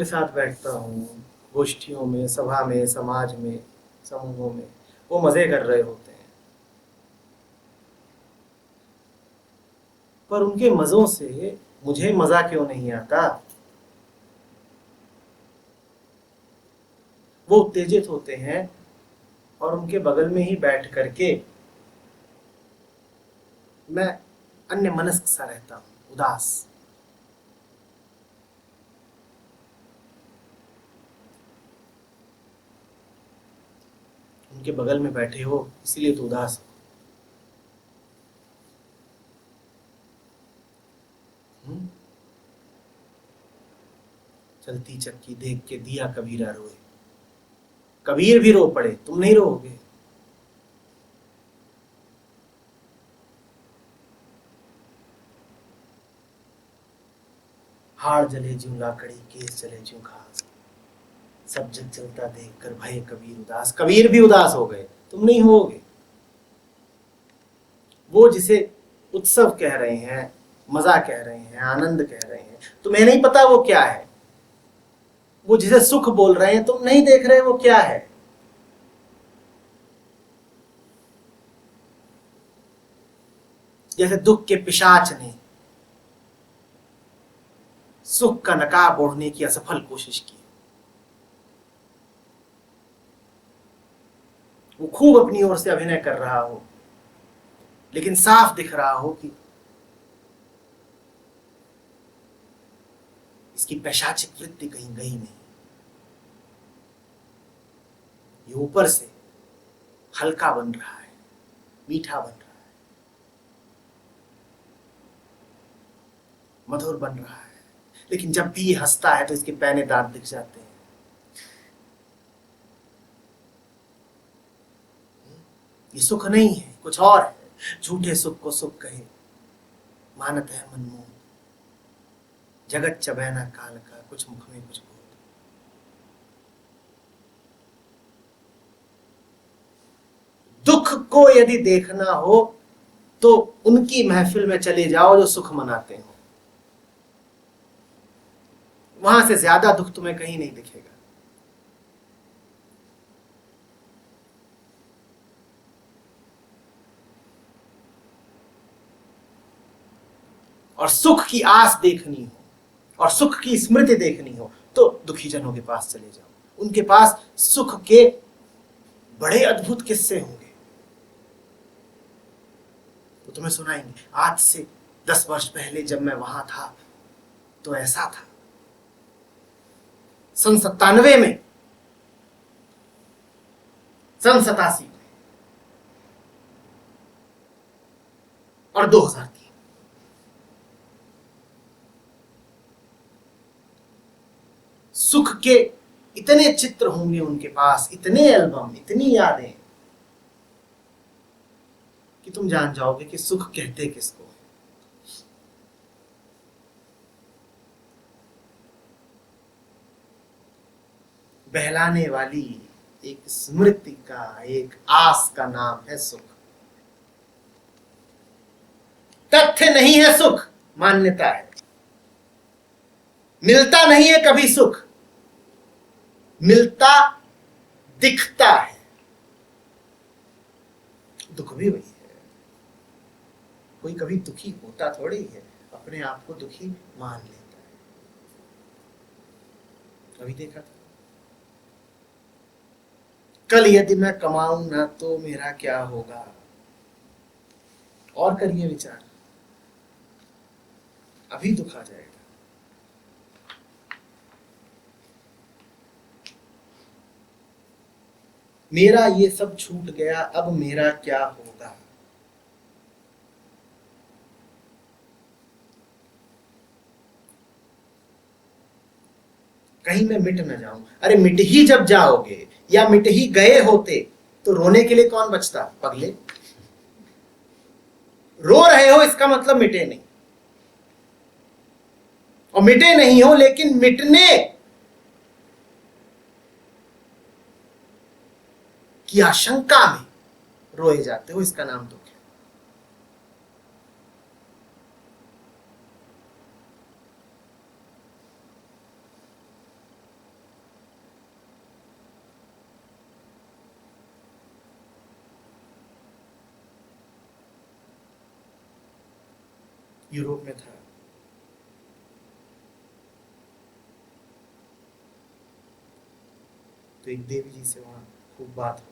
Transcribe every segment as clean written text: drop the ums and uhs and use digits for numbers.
के साथ बैठता हूँ, गोष्ठियों में, सभा में, समाज में, समूहों में, वो मज़े कर रहे होते हैं। पर उनके मज़ों से मुझे मज़ा क्यों नहीं आता? वो उत्तेजित होते हैं और उनके बगल में ही बैठ करके मैं अन्यमनस्क सा रहता हूँ, उदास। उनके बगल में बैठे हो इसीलिए तो उदास हो। चलती चक्की देख के दिया कबीरा रोए। कबीर भी रो पड़े, तुम नहीं रोओगे? हाड़ जले ज्यों लाकड़ी, केस जले ज्यों घास। सब जग जलता देख कर भय कबीर उदास। कबीर भी उदास हो गए, तुम नहीं होगे। वो जिसे उत्सव कह रहे हैं, मजा कह रहे हैं, आनंद कह रहे हैं, तुम्हें नहीं पता वो क्या है। वो जिसे सुख बोल रहे हैं, तुम नहीं देख रहे वो क्या है। जैसे दुख के पिशाच ने सुख का नकाब ओढ़ने की असफल कोशिश की। वो खूब अपनी ओर से अभिनय कर रहा हो, लेकिन साफ दिख रहा हो कि इसकी पैशाचिक वृत्ति कहीं गई नहीं। ये ऊपर से हल्का बन रहा है, मीठा बन रहा है, मधुर बन रहा है, लेकिन जब भी ये हंसता है तो इसके पैने दांत दिख जाते हैं। ये सुख नहीं है, कुछ और है। झूठे सुख को सुख कहे, मानत है मनमोह। जगत चबैना काल का, कुछ मुख में कुछ बोल। दुख को यदि देखना हो तो उनकी महफिल में चले जाओ जो सुख मनाते हो। वहां से ज्यादा दुख तुम्हें कहीं नहीं दिखेगा। और सुख की आस देखनी हो और सुख की स्मृति देखनी हो तो दुखी जनों के पास चले जाओ। उनके पास सुख के बड़े अद्भुत किस्से होंगे, तो तुम्हें सुनाएंगे। आज से 10 वर्ष पहले जब मैं वहां था तो ऐसा था। सन 97 में, सन 87 में और 2003। सुख के इतने चित्र होंगे उनके पास, इतने एल्बम, इतनी यादें कि तुम जान जाओगे कि सुख कहते किसको है। बहलाने वाली एक स्मृति का, एक आस का नाम है सुख। तथ्य नहीं है सुख, मान्यता है। मिलता नहीं है कभी सुख, मिलता दिखता है। दुख भी वही है। कोई कभी दुखी होता थोड़ी है, अपने आप को दुखी मान लेता है। कभी देखा था? कल यदि मैं कमाऊं ना तो मेरा क्या होगा। और करिए विचार, अभी दुख आ जाएगा। मेरा ये सब छूट गया, अब मेरा क्या होगा। कहीं मैं मिट न जाऊं। अरे मिट ही जब जाओगे या मिट ही गए होते तो रोने के लिए कौन बचता? पगले, रो रहे हो इसका मतलब मिटे नहीं, और मिटे नहीं हो लेकिन मिटने की आशंका में रोए जाते हो, इसका नाम दुख है। यूरोप में था। तो एक देवी जी से वहां खूब बात हो।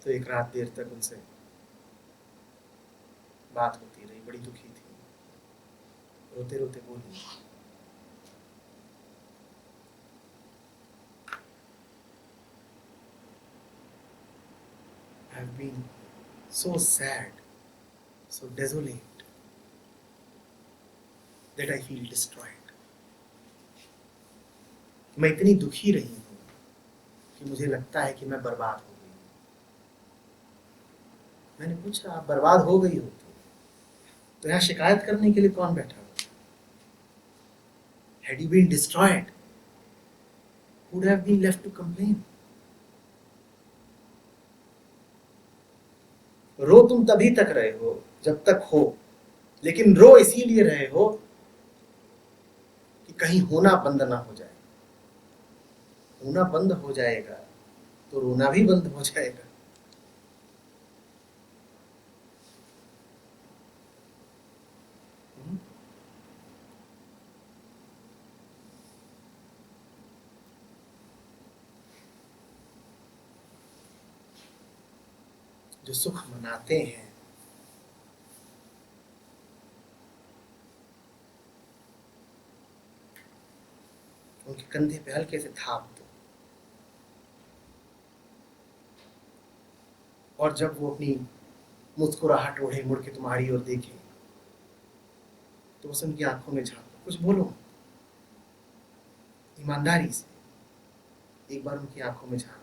तो एक रात देर तक उनसे बात होती रही, बड़ी दुखी थी, रोते रोते बोली, I have been so sad, so desolate that I feel destroyed. मैं इतनी दुखी रही हूं कि मुझे लगता है कि मैं बर्बाद हो गई। मैंने पूछा, आप बर्बाद हो गई हो तो यहाँ शिकायत करने के लिए कौन बैठा हो? Had you been destroyed, would have been left to complain. रो तुम तभी तक रहे हो जब तक हो, लेकिन रो इसीलिए रहे हो कि कहीं होना बंद ना हो जाए। होना बंद हो जाएगा तो रोना भी बंद हो जाएगा। जो सुख मनाते हैं उनके कंधे पे हल्के से थाप दो, और जब वो अपनी मुस्कुराहट ओढ़े मुड़ के तुम्हारी ओर देखे तो बस उनकी आंखों में झांको, कुछ बोलो, ईमानदारी से एक बार उनकी आंखों में झांको।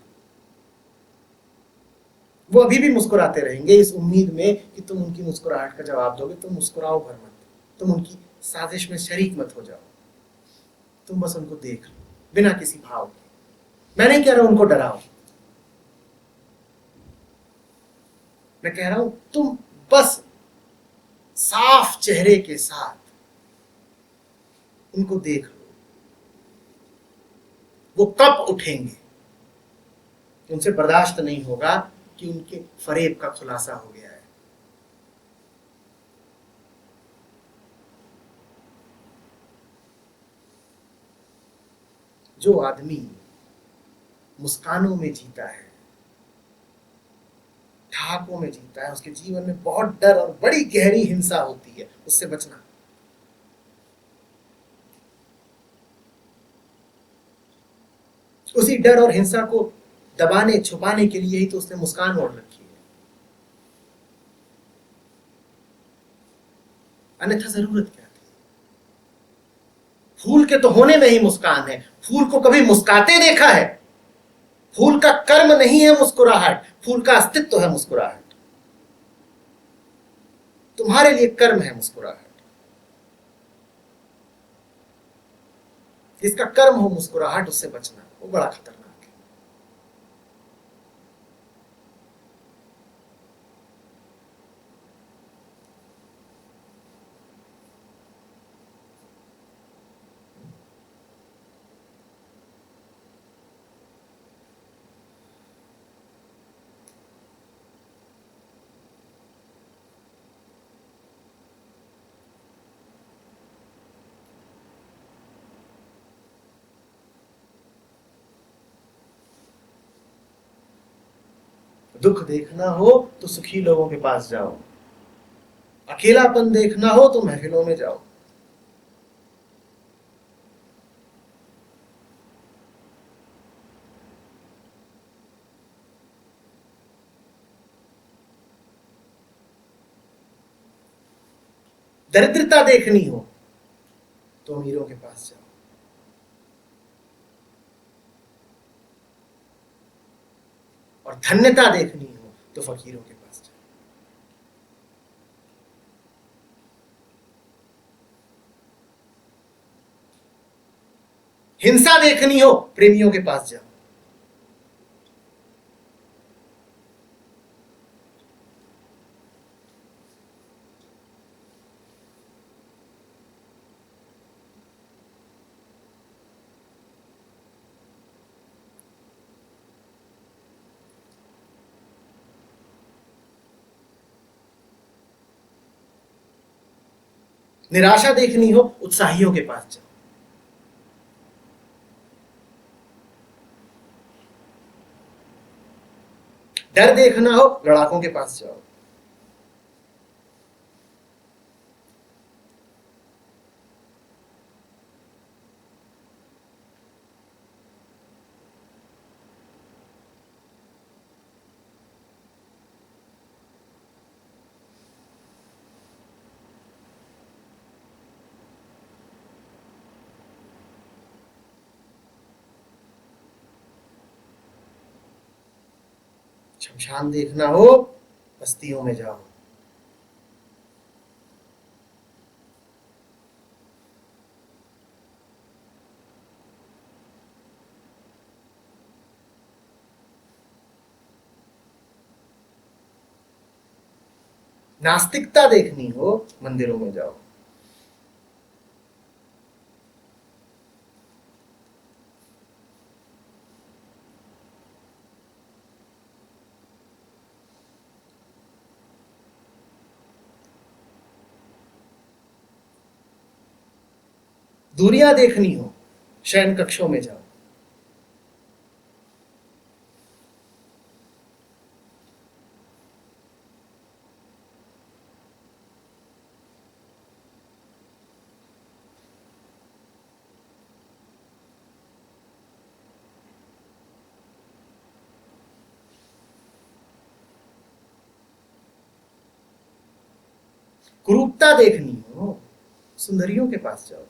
वो अभी भी मुस्कुराते रहेंगे इस उम्मीद में कि तुम उनकी मुस्कुराहट का जवाब दोगे। तुम मुस्कुराओ भर मत, तुम उनकी साजिश में शरीक मत हो जाओ, तुम बस उनको देख लो बिना किसी भाव के। मैं नहीं कह रहा उनको डराओ, मैं कह रहा हूं तुम बस साफ चेहरे के साथ उनको देख लो। वो कब उठेंगे, उनसे बर्दाश्त नहीं होगा कि उनके फरेब का खुलासा हो गया है। जो आदमी मुस्कानों में जीता है, ठहाकों में जीता है, उसके जीवन में बहुत डर और बड़ी गहरी हिंसा होती है, उससे बचना। उसी डर और हिंसा को दबाने छुपाने के लिए ही तो उसने मुस्कान ओढ़ रखी है, अन्यथा जरूरत क्या थी? फूल के तो होने में ही मुस्कान है। फूल को कभी मुस्काते देखा है? फूल का कर्म नहीं है मुस्कुराहट, फूल का अस्तित्व है मुस्कुराहट। तुम्हारे लिए कर्म है मुस्कुराहट। जिसका कर्म हो मुस्कुराहट, उससे बचना, वो बड़ा खतरनाक है। दुख देखना हो तो सुखी लोगों के पास जाओ, अकेलापन देखना हो तो महफिलों में जाओ। दरिद्रता देखनी हो तो अमीरों के पास जाओ। और धन्यता देखनी हो तो फकीरों के पास जाओ। हिंसा देखनी हो प्रेमियों के पास जाओ। निराशा देखनी हो, उत्साहियों के पास जाओ। डर देखना हो, लड़ाकों के पास जाओ। शमशान देखना हो, बस्तियों में जाओ। नास्तिकता देखनी हो, मंदिरों में जाओ। दूरियां देखनी हो, शयन कक्षों में जाओ। कुरूपता देखनी हो, सुंदरियों के पास जाओ।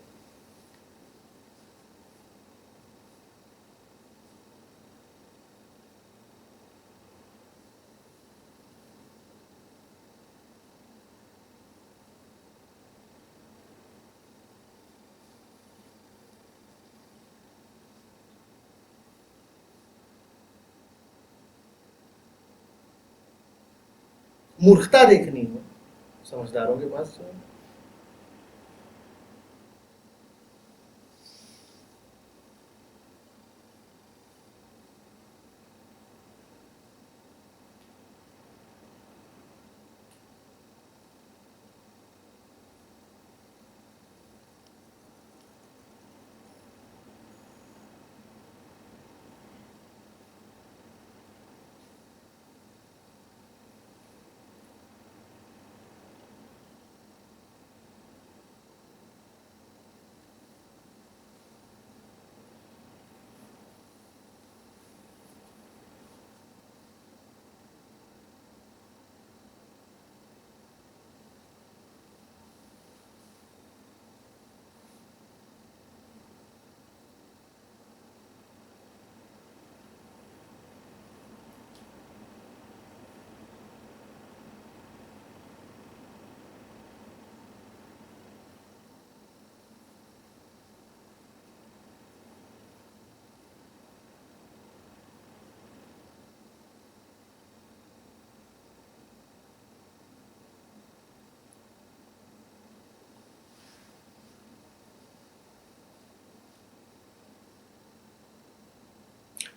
मूर्खता देखनी हो, समझदारों के पास जाओ।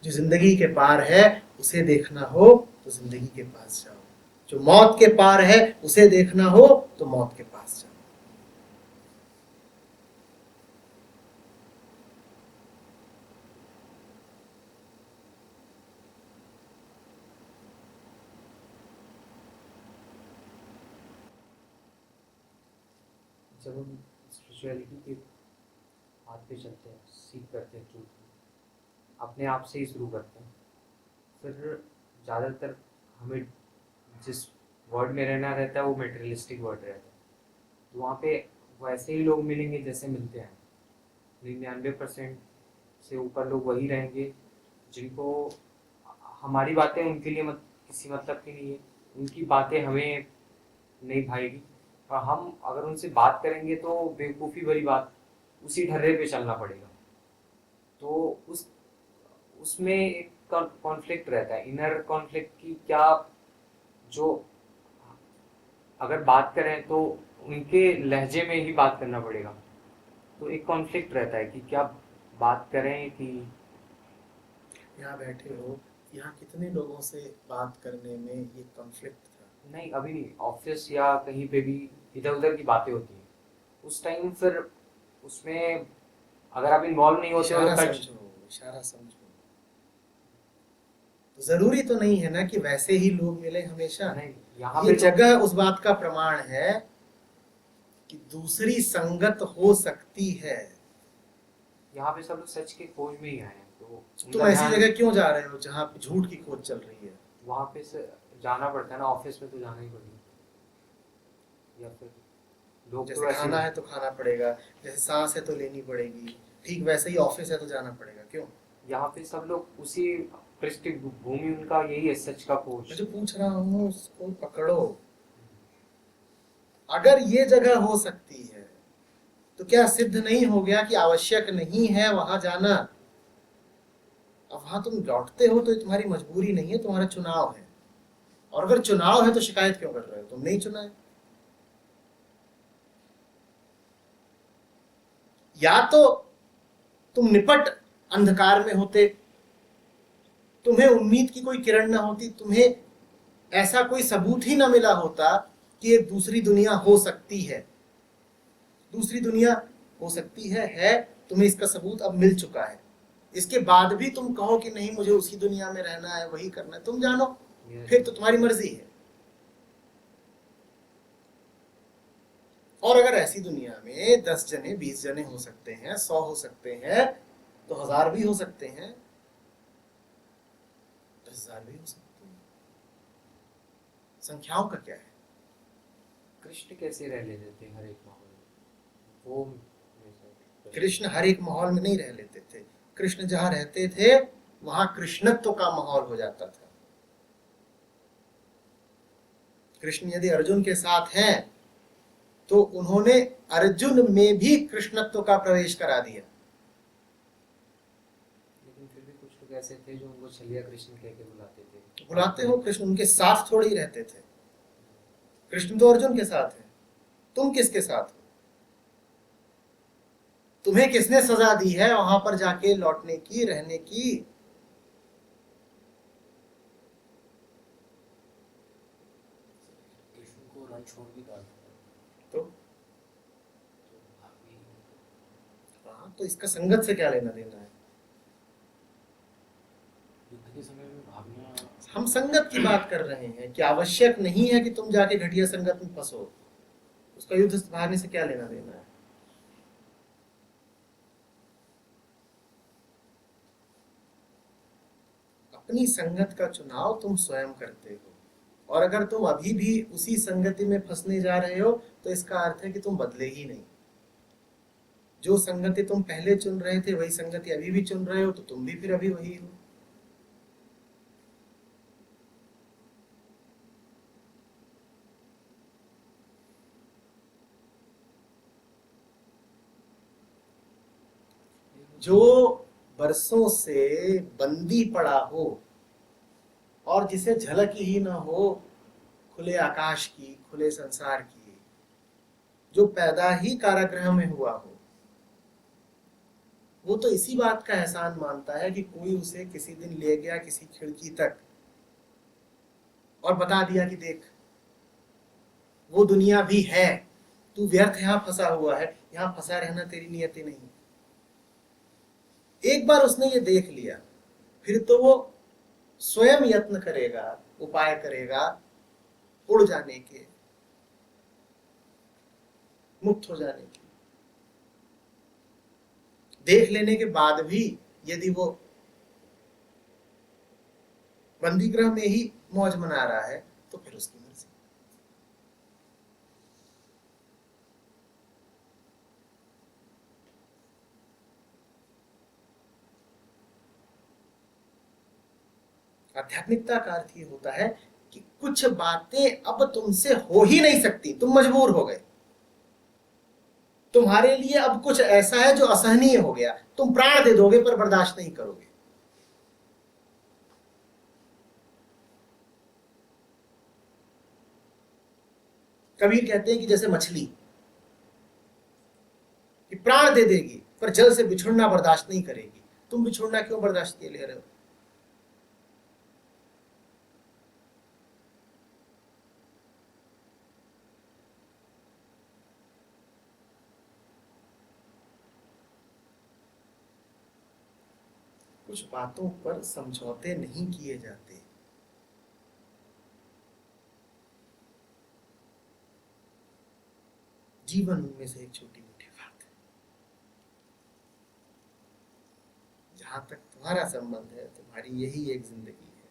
जो जिंदगी के पार है उसे देखना हो तो जिंदगी के पास जाओ। जो मौत के पार है उसे देखना हो तो मौत के पास जाओ। जब हम स्पिरिचुअलिटी के बात पे चलते हैं, सीख करते हैं ट्रूथ अपने आप से ही शुरू करते हैं, फिर ज़्यादातर हमें जिस वर्ल्ड में रहना रहता है वो मेटेरियलिस्टिक वर्ल्ड रहता है, तो वहाँ पे वैसे ही लोग मिलेंगे जैसे मिलते हैं। 99% से ऊपर लोग वही रहेंगे जिनको हमारी बातें उनके लिए किसी मतलब की नहीं है, उनकी बातें हमें नहीं भाएगी, और हम अगर उनसे बात करेंगे तो बेवकूफ़ी भरी बात, उसी ढर्रे पे चलना पड़ेगा। तो उसमें एक कॉन्फ्लिक्ट रहता है, इनर कॉन्फ्लिक्ट की क्या, जो अगर बात करें तो उनके लहजे में ही बात करना पड़ेगा, तो एक कॉन्फ्लिक्ट रहता है कि क्या बात करें कि यहाँ बैठे हो, यहाँ कितने लोगों से बात करने में ये कॉन्फ्लिक्ट था? नहीं। अभी नहीं, ऑफिस या कहीं पे भी इधर उधर की बातें होती हैं, उस टाइम फिर उसमें अगर आप इन्वॉल्व नहीं होते हो इशारा तो टच समझो, इशारा समझो। तो जरूरी तो नहीं है ना कि वैसे ही लोग मिले हमेशा। नहीं, यहाँ ये पे तो जगह उस बात का प्रमाण है कि दूसरी संगत हो सकती है। यहाँ पे सब लोग सच की खोज में ही आए हैं, तो तुम उनका ऐसी ध्यान जगह क्यों जा रहे हो जहां पे झूठ की खोज चल रही है? वहाँ पे से जाना पड़ता है ना, ऑफिस में तो जाना ही पड़ेगा, या फिर लोग जैसे तो ऐसे खाना है तो खाना पड़ेगा, जैसे सांस है तो लेनी पड़ेगी, ठीक वैसे ही ऑफिस है तो जाना पड़ेगा। क्यों? यहाँ पे सब लोग उसी पृष्ठभूमि उनका यही है, सच का मैं खोज। जो पूछ रहा हूँ उसको पकड़ो। अगर ये जगह हो सकती है तो क्या सिद्ध नहीं हो गया कि आवश्यक नहीं है वहां जाना? अब वहां तुम लौटते हो तो ये तुम्हारी मजबूरी नहीं है, तुम्हारा चुनाव है। और अगर चुनाव है तो शिकायत क्यों कर रहे हो? तुमने ही चुना है। या तो तुम निपट अंधकार में होते, तुम्हें उम्मीद की कोई किरण ना होती, तुम्हें ऐसा कोई सबूत ही ना मिला होता कि एक दूसरी दुनिया हो सकती है। दूसरी दुनिया हो सकती है, तुम्हें इसका सबूत अब मिल चुका है। इसके बाद भी तुम कहो कि नहीं मुझे उसी दुनिया में रहना है, वही करना है, तुम जानो, फिर तो तुम्हारी मर्जी है। और अगर ऐसी दुनिया में 10 जने 20 जने हो सकते हैं, 100 हो सकते हैं, तो 1000 भी हो सकते हैं, 10,000 भी हो सकते हैं। संख्याओं का क्या है? कृष्ण कैसे रह लेते थे हर एक माहौल में, वो मेरे साथ कृष्ण हर एक माहौल में नहीं रह लेते थे। कृष्ण जहां रहते थे वहां कृष्णत्व का माहौल हो जाता था। कृष्ण यदि अर्जुन के साथ हैं तो उन्होंने अर्जुन में भी कृष्णत्व का प्रवेश करा दिया। लेकिन फिर भी कुछ लोग ऐसे थे जो उनको छलिया कृष्ण कह के बुलाते थे। बुलाते हो, कृष्ण उनके साथ थोड़ी ही रहते थे। कृष्ण तो अर्जुन के साथ है, तुम किसके साथ हो? तुम्हें किसने सजा दी है वहां पर जाके लौटने की, रहने की? कृष्ण को रण छोड़ भी डाला तो तो भाग भी हाँ, तो इसका संगत से क्या लेना देना है? युद्ध के समय में भागना। हम संगत की बात कर रहे हैं कि आवश्यक नहीं है कि तुम जाके घटिया संगत में फंसो। उसका युद्ध से भागने से क्या लेना देना है? अपनी संगत का चुनाव तुम स्वयं करते हो। और अगर तुम अभी भी उसी संगति में फंसने जा रहे हो तो इसका अर्थ है कि तुम बदले ही नहीं। जो संगति तुम पहले चुन रहे थे वही संगति अभी भी चुन रहे हो, तो तुम भी फिर अभी वही हो। जो बरसों से बंदी पड़ा हो और जिसे झलक ही ना हो खुले आकाश की, खुले संसार की, जो पैदा ही कारागृह में हुआ हो, वो तो इसी बात का एहसान मानता है कि कोई उसे किसी दिन ले गया किसी खिड़की तक और बता दिया कि देख वो दुनिया भी है, तू व्यर्थ यहां फंसा हुआ है, यहां फंसा रहना तेरी नियति नहीं। एक बार उसने ये देख लिया फिर तो वो स्वयं यत्न करेगा, उपाय करेगा उड़ जाने के, मुक्त हो जाने के। देख लेने के बाद भी यदि वो बंदी गृह में ही मौज मना रहा है तो फिर उसकी मर्जी। आध्यात्मिकता का अर्थ ये होता है कि कुछ बातें अब तुमसे हो ही नहीं सकती, तुम मजबूर हो गए। तुम्हारे लिए अब कुछ ऐसा है जो असहनीय हो गया, तुम प्राण दे दोगे पर बर्दाश्त नहीं करोगे। कबीर कहते हैं कि जैसे मछली कि प्राण दे देगी पर जल से बिछुड़ना बर्दाश्त नहीं करेगी। तुम बिछुड़ना क्यों बर्दाश्त किए ले रहे हो? कुछ बातों पर समझौते नहीं किए जाते। जीवन उनमें से एक छोटी मोटी बात है। जहां तक तुम्हारा संबंध है, तुम्हारी यही एक जिंदगी है,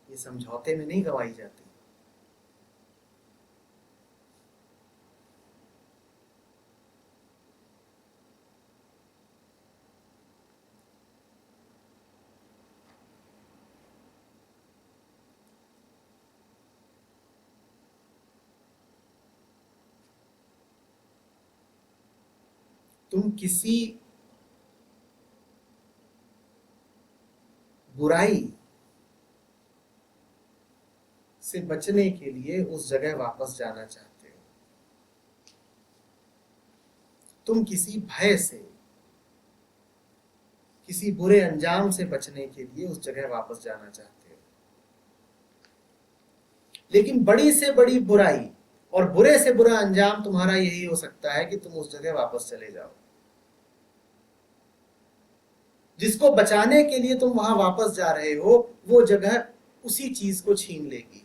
ये समझौते में नहीं गवाई जाती। तुम किसी बुराई से बचने के लिए उस जगह वापस जाना चाहते हो। तुम किसी भय से, किसी बुरे अंजाम से बचने के लिए उस जगह वापस जाना चाहते हो। लेकिन बड़ी से बड़ी बुराई और बुरे से बुरा अंजाम तुम्हारा यही हो सकता है कि तुम उस जगह वापस चले जाओ। जिसको बचाने के लिए तुम वहां वापस जा रहे हो, वो जगह उसी चीज को छीन लेगी।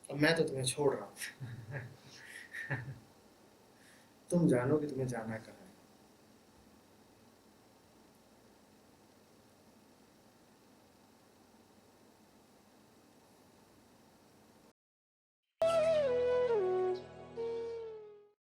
अब मैं तो तुम्हें छोड़ रहा हूं। तुम जानो कि तुम्हें जाना कहाँ है।